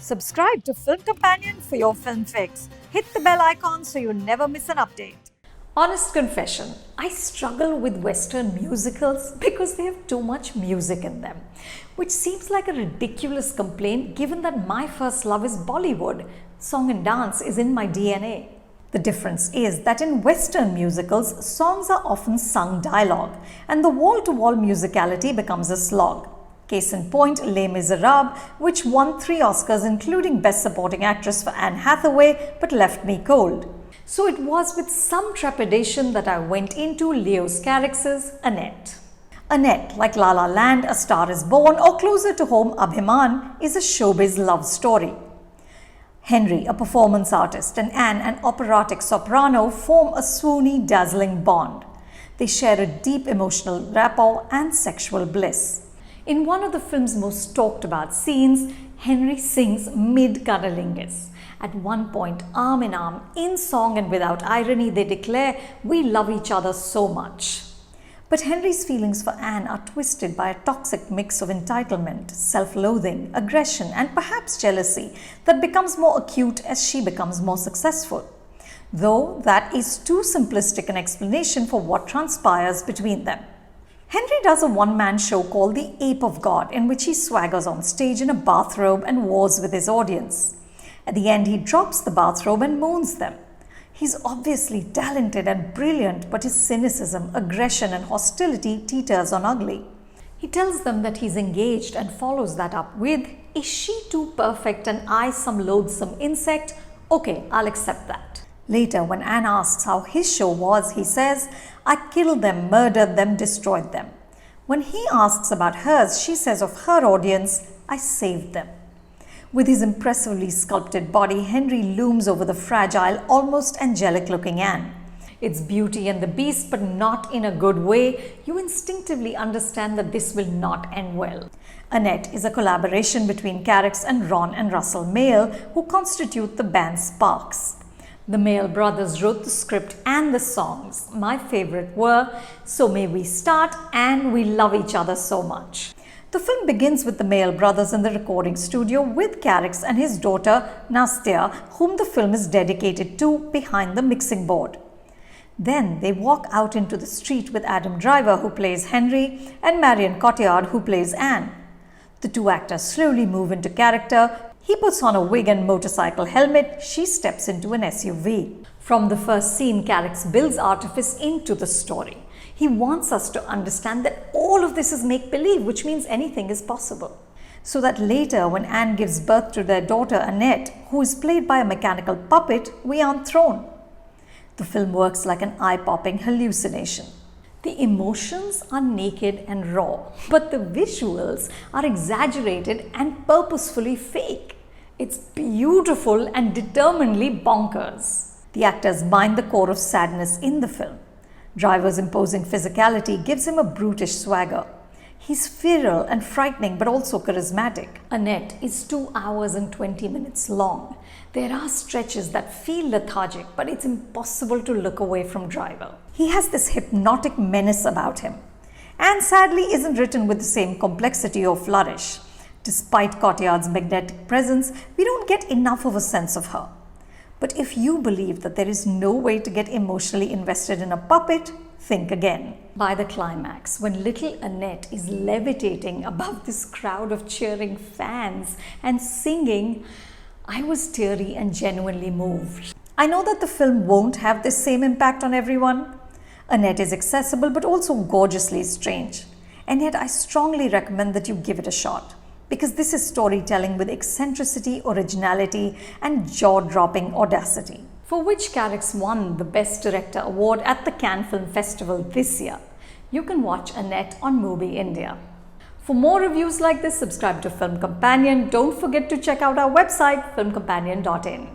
Subscribe to Film Companion for your film fix. Hit the bell icon so you never miss an update. Honest confession, I struggle with Western musicals because they have too much music in them, which seems like a ridiculous complaint given that my first love is Bollywood. Song and dance is in my DNA. The difference is that in Western musicals, songs are often sung dialogue, and the wall-to-wall musicality becomes a slog. Case in point, Les Miserables, which won 3 Oscars including Best Supporting Actress for Anne Hathaway, but left me cold. So it was with some trepidation that I went into Leo Carax's Annette. Annette, like La La Land, A Star is Born, or closer to home, Abhiman, is a showbiz love story. Henry, a performance artist, and Anne, an operatic soprano, form a swoony, dazzling bond. They share a deep emotional rapport and sexual bliss. In one of the film's most talked about scenes, Henry sings mid-cunnilingus. At one point, arm in arm, in song and without irony, they declare, "We love each other so much." But Henry's feelings for Anne are twisted by a toxic mix of entitlement, self-loathing, aggression, and perhaps jealousy that becomes more acute as she becomes more successful. Though that is too simplistic an explanation for what transpires between them. Henry does a one-man show called The Ape of God, in which he swaggers on stage in a bathrobe and wars with his audience. At the end, he drops the bathrobe and moons them. He's obviously talented and brilliant, but his cynicism, aggression, and hostility teeters on ugly. He tells them that he's engaged and follows that up with, "Is she too perfect and I some loathsome insect? Okay, I'll accept that." Later, when Anne asks how his show was, he says, "I killed them, murdered them, destroyed them." When he asks about hers, she says of her audience, "I saved them." With his impressively sculpted body, Henry looms over the fragile, almost angelic-looking Anne. It's Beauty and the Beast, but not in a good way. You instinctively understand that this will not end well. Annette is a collaboration between Carax and Ron and Russell Mael, who constitute the band Sparks. The Mael brothers wrote the script and the songs. My favorite were "So May We Start" and "We Love Each Other So Much." The film begins with the Mael brothers in the recording studio with Carax and his daughter Nastya, whom the film is dedicated to, behind the mixing board. Then they walk out into the street with Adam Driver, who plays Henry, and Marion Cotillard, who plays Anne. The two actors slowly move into character. He puts on a wig and motorcycle helmet. She steps into an SUV. From the first scene, Carax builds artifice into the story. He wants us to understand that all of this is make-believe, which means anything is possible. So that later, when Anne gives birth to their daughter Annette, who is played by a mechanical puppet, we aren't thrown. The film works like an eye-popping hallucination. The emotions are naked and raw, but the visuals are exaggerated and purposefully fake. It's beautiful and determinedly bonkers. The actors mine the core of sadness in the film. Driver's imposing physicality gives him a brutish swagger. He's feral and frightening, but also charismatic. Annette is 2 hours and 20 minutes long. There are stretches that feel lethargic, but it's impossible to look away from Driver. He has this hypnotic menace about him. And sadly isn't written with the same complexity or flourish. Despite Cotillard's magnetic presence, we don't get enough of a sense of her. But if you believe that there is no way to get emotionally invested in a puppet, think again. By the climax, when little Annette is levitating above this crowd of cheering fans and singing, I was teary and genuinely moved. I know that the film won't have the same impact on everyone. Annette is accessible but also gorgeously strange. And yet I strongly recommend that you give it a shot, because this is storytelling with eccentricity, originality, and jaw-dropping audacity. For which Carax won the Best Director award at the Cannes Film Festival this year. You can watch Annette on Mubi India. For more reviews like this, subscribe to Film Companion. Don't forget to check out our website, filmcompanion.in.